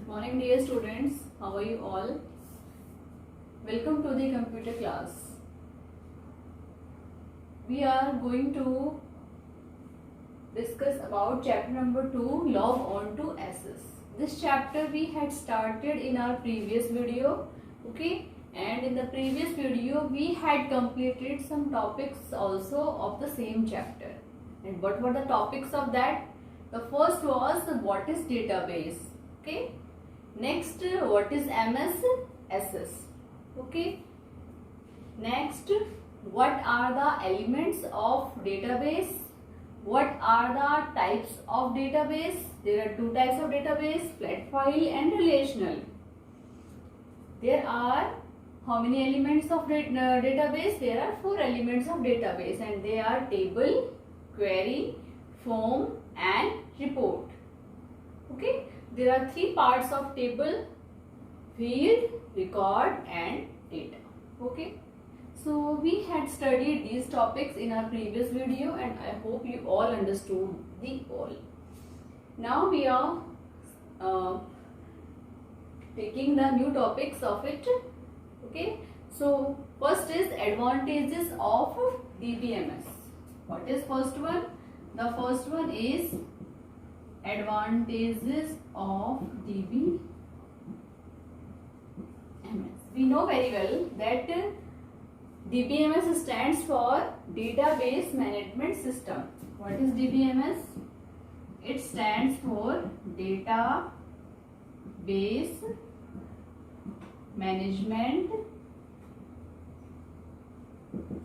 Good morning dear students, how are you all? Welcome to the computer class. We are going to discuss about chapter number 2, log on to SS. This chapter we had started in our previous video, okay, and in the previous video we had completed some topics also of the same chapter. And what were the topics of that? The first was what is database, okay. Next, what is MS SS, okay. Next, what are the elements of database? What are the types of database? There are two types of database, flat file and relational. There are how many elements of database? There are 4 elements of database and they are table, query, form and report, okay. There are 3 parts of table: field, record and data, okay. So we had studied these topics in our previous video and I hope you all understood the all. Now we are taking the new topics of it, okay. So first is advantages of DBMS. What is first one? The first one is advantages of DBMS. We know very well that DBMS stands for Database Management System. What is DBMS? It stands for Database Management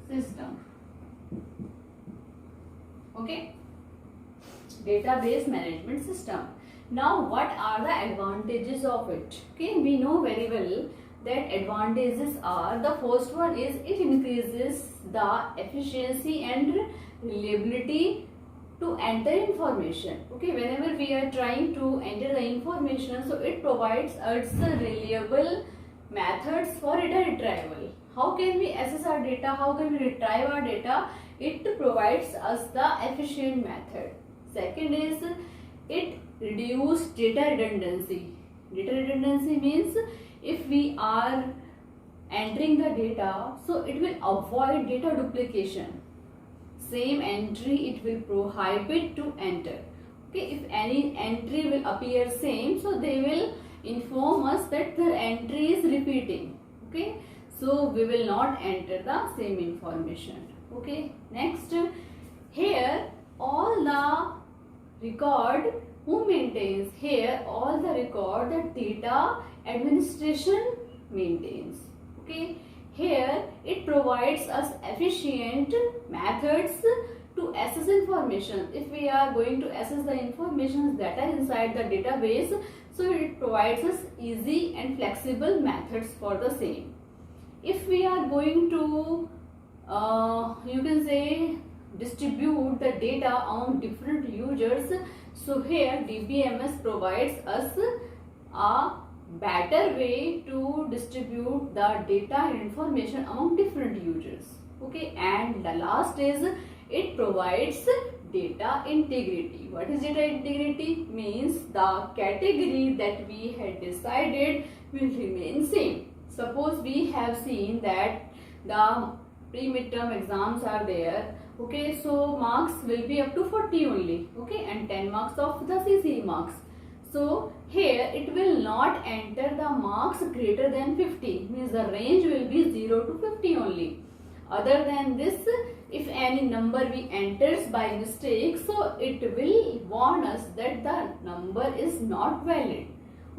System, okay. Database management system. Now what are the advantages of it? Okay, we know very well that advantages are, the first one is it increases the efficiency and reliability to enter information, okay. Whenever we are trying to enter the information, so it provides us reliable methods for data retrieval. How can we access our data? How can we retrieve our data? It provides us the efficient method. Second is it reduces data redundancy. Data redundancy means if we are entering the data, so it will avoid data duplication. Same entry it will prohibit to enter. Okay, if any entry will appear same, so they will inform us that the entry is repeating. Okay, so we will not enter the same information. Okay, next, here all the record who maintains, here all the record that data administration maintains, okay. Here it provides us efficient methods to access information. If we are going to access the information that are inside the database, so it provides us easy and flexible methods for the same. If we are going to you can say distribute the data on different users, so here DBMS provides us a better way to distribute the data and information among different users, okay. And the last is it provides data integrity. What is data integrity? Means the category that we had decided will remain same. Suppose we have seen that the pre-midterm exams are there, okay, so marks will be up to 40 only, okay, and 10 marks of the CCE marks. So here it will not enter the marks greater than 50, means the range will be 0 to 50 only. Other than this, if any number we enters by mistake, so it will warn us that the number is not valid,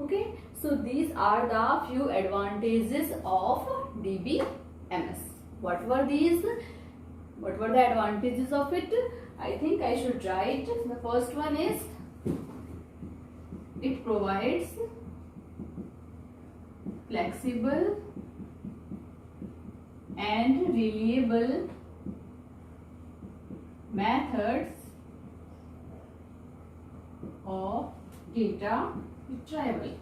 okay. So these are the few advantages of DBMS. What were these? What were the advantages of it? I think I should write. The first one is it provides flexible and reliable methods of data retrieval.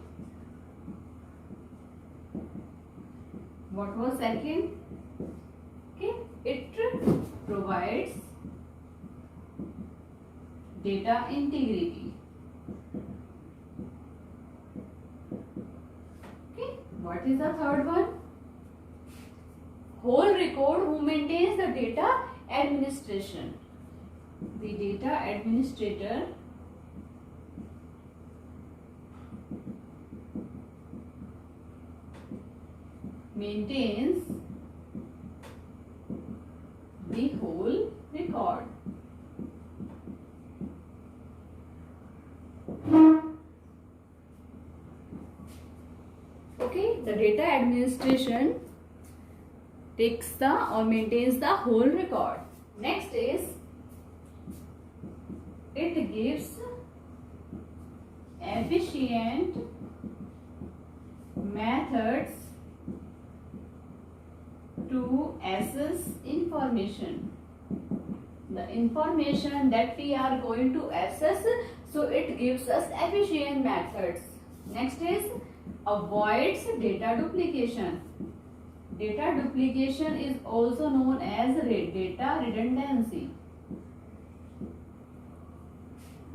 What was second? Okay, it provides data integrity. What is the third one? Whole record who maintains the data administration. The data administrator maintains the whole record. Okay, the data administration takes the or maintains the whole record. Next is it gives efficient methods to access information. The information that we are going to access, so it gives us efficient methods. Next is avoids data duplication. Data duplication is also known as data redundancy.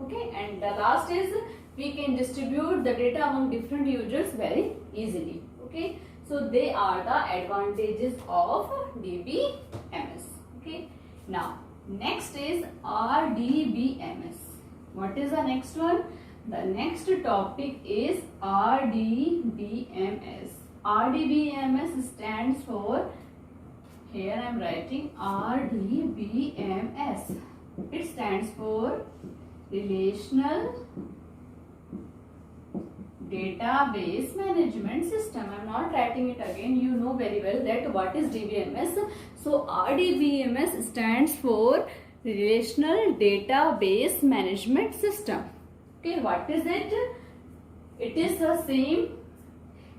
Okay, and the last is we can distribute the data among different users very easily. Okay, so they are the advantages of DBMS. Okay, now next is RDBMS. What is the next one? The next topic is RDBMS. RDBMS stands for, here I am writing RDBMS. It stands for Relational Database Management System. I am not writing it again. You know very well that what is DBMS. So RDBMS stands for Relational Database Management System. Okay, what is it? It is the same.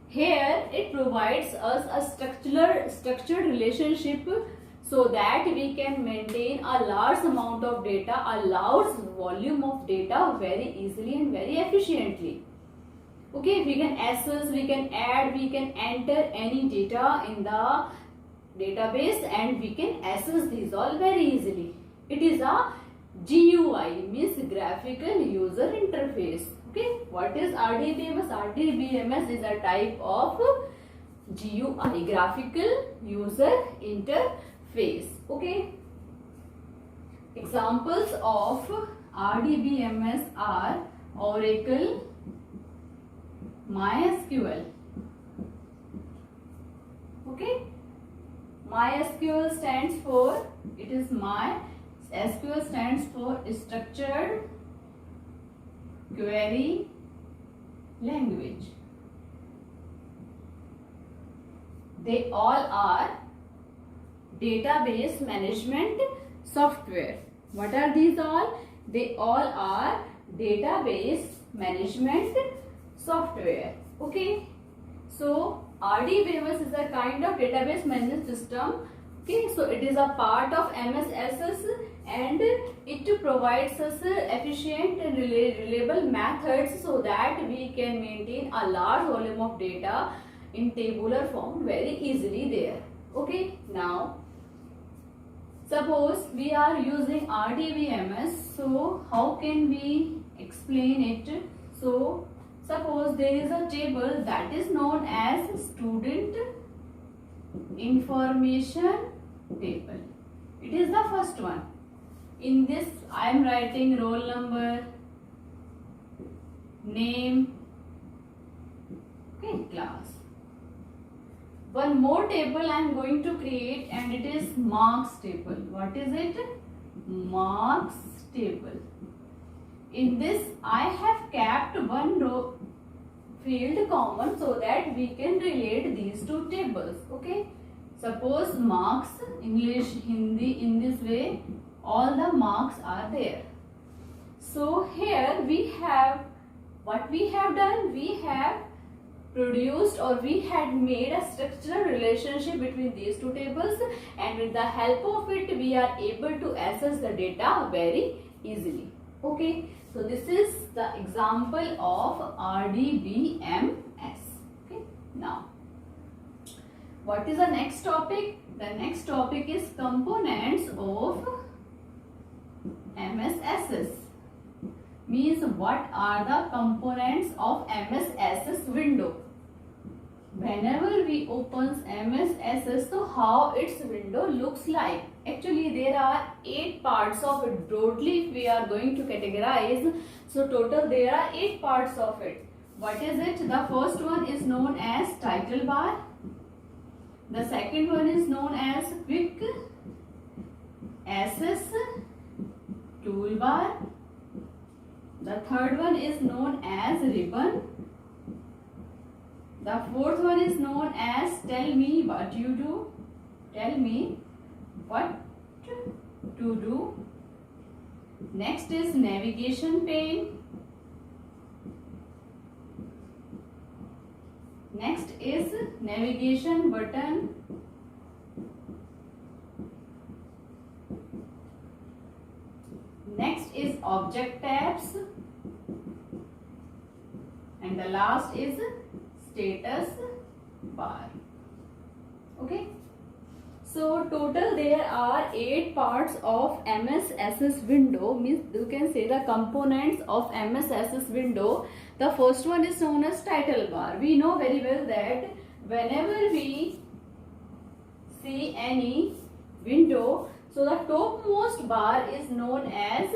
Here it provides us a structured relationship so that we can maintain a large amount of data, a large volume of data very easily and very efficiently. Okay, we can access, we can add, we can enter any data in the database and we can access these all very easily. It is a GUI, means graphical user interface. Okay, what is RDBMS? RDBMS is a type of GUI, graphical user interface. Okay, examples of RDBMS are Oracle, MySQL. Okay, MySQL stands for, it is SQL stands for Structured Query Language. They all are database management software. What are these all? They all are database management software. Okay, so RDBMS is a kind of database management system. Okay, so it is a part of MSSS and it provides us efficient and reliable methods so that we can maintain a large volume of data in tabular form very easily there. Okay, now suppose we are using RDBMS, so how can we explain it? So suppose there is a table that is known as student information table. It is the first one. In this I am writing roll number, name, okay, class. One more table I am going to create and it is marks table. What is it? Marks table. In this I have kept one row field common so that we can relate these two tables. Okay, suppose marks, English, Hindi, in this way all the marks are there. So here we have, what we have done, we have produced or we had made a structural relationship between these two tables, and with the help of it we are able to access the data very easily. Okay, so this is the example of RDBMS. Okay, now what is the next topic? The next topic is components of MSSS. Means what are the components of MSSS window? whenever we opens MSSS, so how its window looks like. Actually there are 8 parts of it. Broadly if we are going to categorize, so total there are 8 parts of it. What is it? The first one is known as title bar. The second one is known as quick access toolbar. The third one is known as ribbon. The fourth one is known as tell me what you do. Tell me what to do. Next is navigation pane. Next is navigation button. Next is object tabs. And the last is status bar. Okay. So total there are 8 parts of MSSS window, means you can say the components of MSSS window. The first one is known as title bar. We know very well that whenever we see any window, so the topmost bar is known as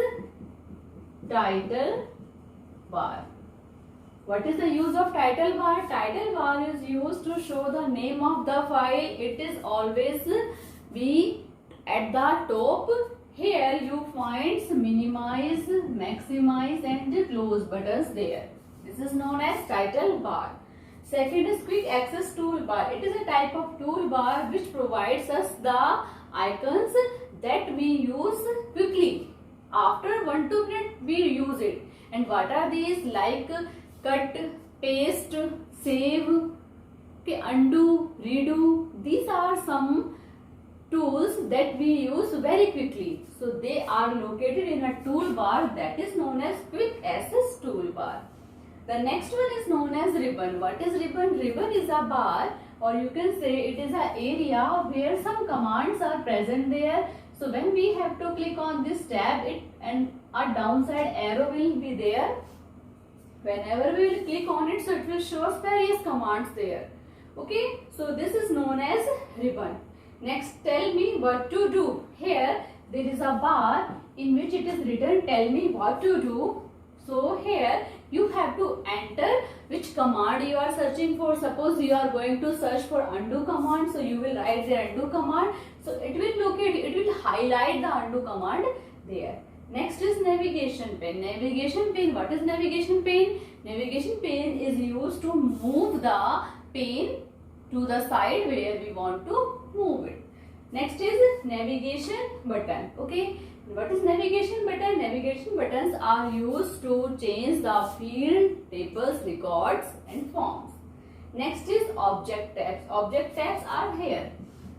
title bar. What is the use of title bar? Title bar is used to show the name of the file. It is always be at the top. Here you find minimize, maximize and close buttons there. This is known as title bar. Second is quick access toolbar. It is a type of toolbar which provides us the icons that we use quickly. After 1-2 minutes we use it. And what are these? Like cut, paste, save, okay, undo, redo. These are some tools that we use very quickly. So they are located in a toolbar that is known as quick access toolbar. The next one is known as ribbon. What is ribbon? Ribbon is a bar, or you can say it is an area where some commands are present there. So when we have to click on this tab, and a downside arrow will be there. Whenever we will click on it, so it will show us various commands there. Okay, so this is known as ribbon. Next, tell me what to do. Here there is a bar in which it is written tell me what to do. So here you have to enter which command you are searching for. Suppose you are going to search for undo command, so you will write the undo command. So it will highlight the undo command there. Next is navigation pane. Navigation pane. What is navigation pane? Navigation pane is used to move the pane to the side where we want to move it. Next is navigation button. Okay. What is navigation button? Navigation buttons are used to change the field, tables, records and forms. Next is object tabs. Object tabs are here.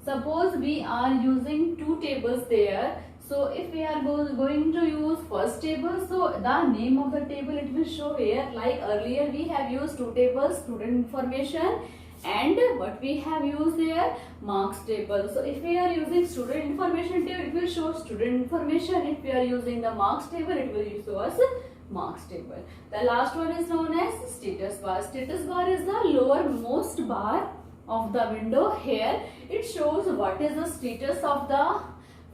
Suppose we are using 2 tables there. So if we are going to use first table, so the name of the table it will show here. Like earlier we have used 2 tables, student information, and what we have used here, marks table. So if we are using student information table, it will show student information. If we are using the marks table, it will show us marks table. The last one is known as status bar. Status bar is the lowermost bar of the window. Here it shows what is the status of the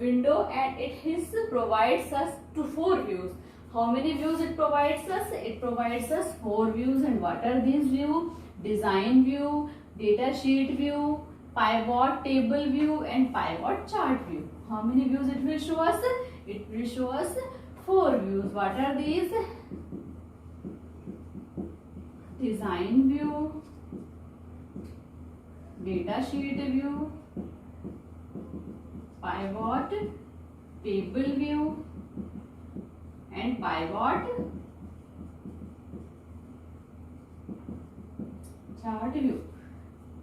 window, and it provides us to 4 views. How many views it provides us? It provides us 4 views. And what are these views? Design view, data sheet view, pivot table view and pivot chart view. How many views it will show us? It will show us 4 views. What are these? Design view, data sheet view, pivot table view and pivot chart view.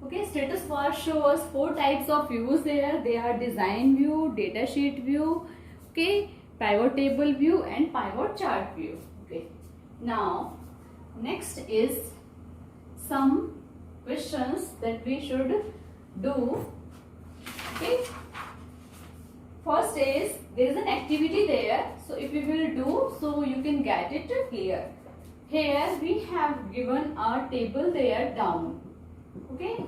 Okay, status bar shows 4 types of views there. They are design view, data sheet view, okay, pivot table view and pivot chart view. Okay, now next is some questions that we should do. Okay, first is there is an activity there. So if you will do, so you can get it clear. Here we have given a table there down. Okay,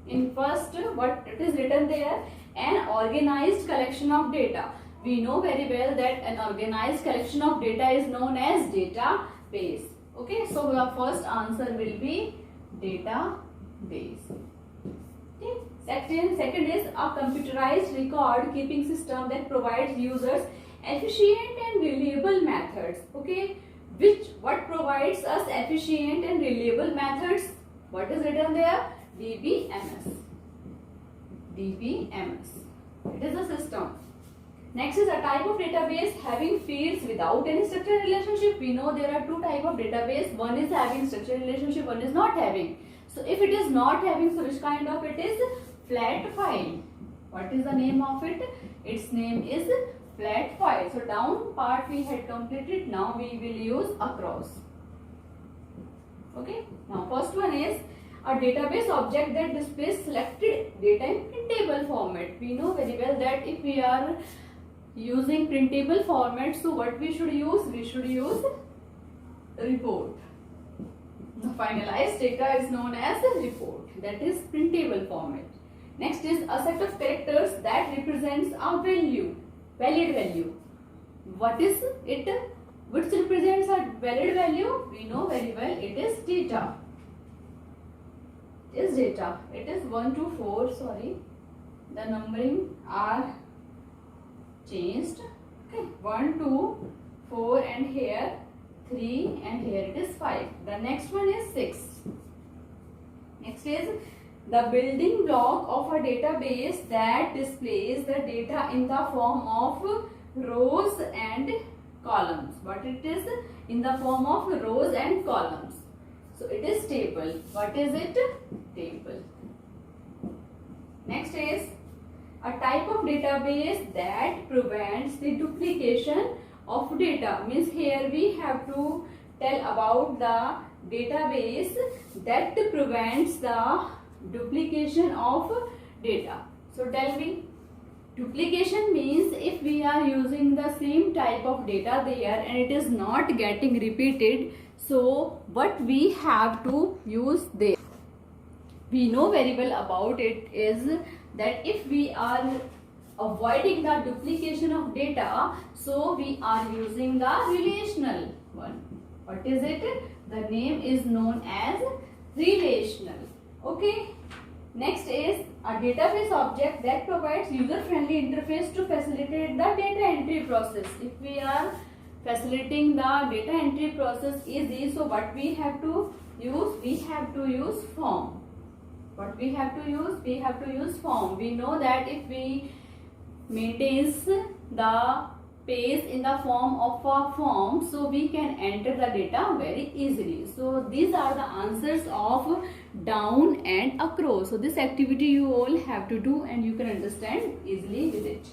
in first what it is written there, an organized collection of data. We know very well that an organized collection of data is known as database. Okay, so the first answer will be database. Okay. Second is a computerized record keeping system that provides users efficient and reliable methods. Okay, what provides us efficient and reliable methods? What is written there? DBMS. DBMS. It is a system. Next is a type of database having fields without any structured relationship. We know there are two types of database. One is having structured relationship, one is not having. So if it is not having, so which kind of it is? Flat file. What is the name of it? Its name is flat file. So down part we had completed. Now we will use across. Okay. Now first one is a database object that displays selected data in printable format. We know very well that if we are using printable format, so what we should use? We should use report. The finalized data is known as a report, that is printable format. Next is a set of characters that represents a valid value. What is it? Which represents a valid value? We know very well it is data. It is data. It is 1 to 4. Sorry, the numbering are changed. Okay, 1, 2, 4, and here 3, and here it is 5. The next one is 6. Next is the building block of a database that displays the data in the form of rows and columns. What it is? In the form of rows and columns. So it is table. What is it? Table. Next is a type of database that prevents the duplication of data. Means here we have to tell about the database that prevents the duplication of data. So tell me, duplication means if we are using the same type of data there and it is not getting repeated, so what we have to use there? We know very well about it is that if we are avoiding the duplication of data, so we are using the relational one. What is it? The name is known as relational. Okay. Next is a database object that provides user-friendly interface to facilitate the data entry process. If we are facilitating the data entry process easy, so what we have to use? We have to use form. What we have to use? We have to use form. We know that if we maintains the page in the form of a form, so we can enter the data very easily. So these are the answers of down and across. So this activity you all have to do and you can understand easily with it.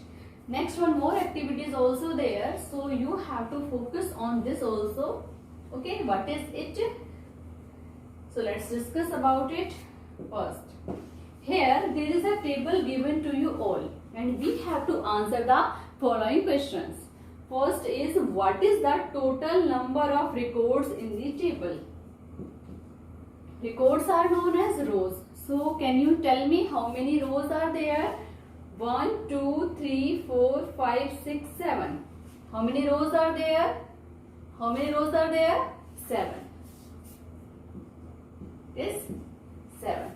Next one more activity is also there, so you have to focus on this also. Okay, what is it? So let's discuss about it first. Here there is a table given to you all and we have to answer the following questions. First is, what is the total number of records in the table? Records are known as rows. So can you tell me how many rows are there? 1, 2, 3, 4, 5, 6, 7. How many rows are there? How many rows are there? 7. Is 7.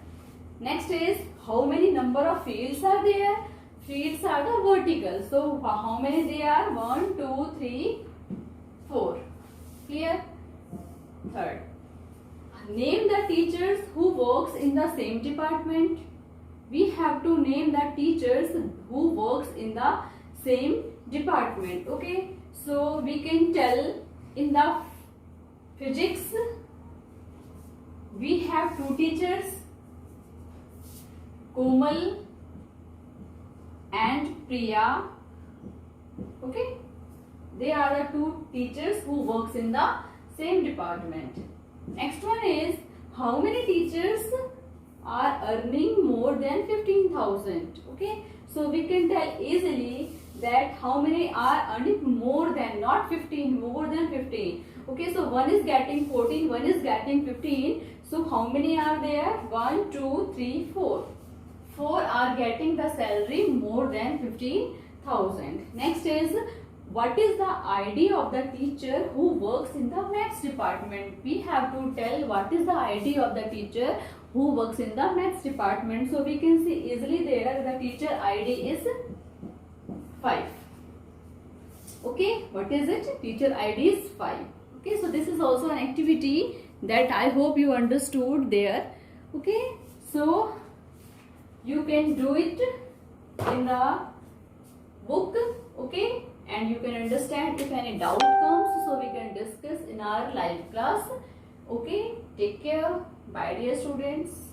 Next is, how many number of fields are there? Fields are the vertical. So how many they are? 1, 2, 3, 4. Clear? Third, name the teachers who works in the same department. We have to name the teachers who works in the same department. Okay. So we can tell in the physics we have 2 teachers, Komal and Priya. Okay, they are the 2 teachers who works in the same department. Next one is, how many teachers are earning more than 15,000? Okay, so we can tell easily that how many are earning more than, not 15, more than 15. Okay, so one is getting 14, one is getting 15. So how many are there? 1, 2, 3, 4. 4 are getting the salary more than 15,000. Next is, what is the ID of the teacher who works in the maths department? We have to tell what is the ID of the teacher who works in the maths department. So we can see easily there the teacher ID is 5. Okay, what is it? Teacher ID is 5. Okay, so this is also an activity that I hope you understood there. Okay, so you can do it in the book. Okay, and you can understand if any doubt comes, so we can discuss in our live class. Okay, take care. Bye dear students.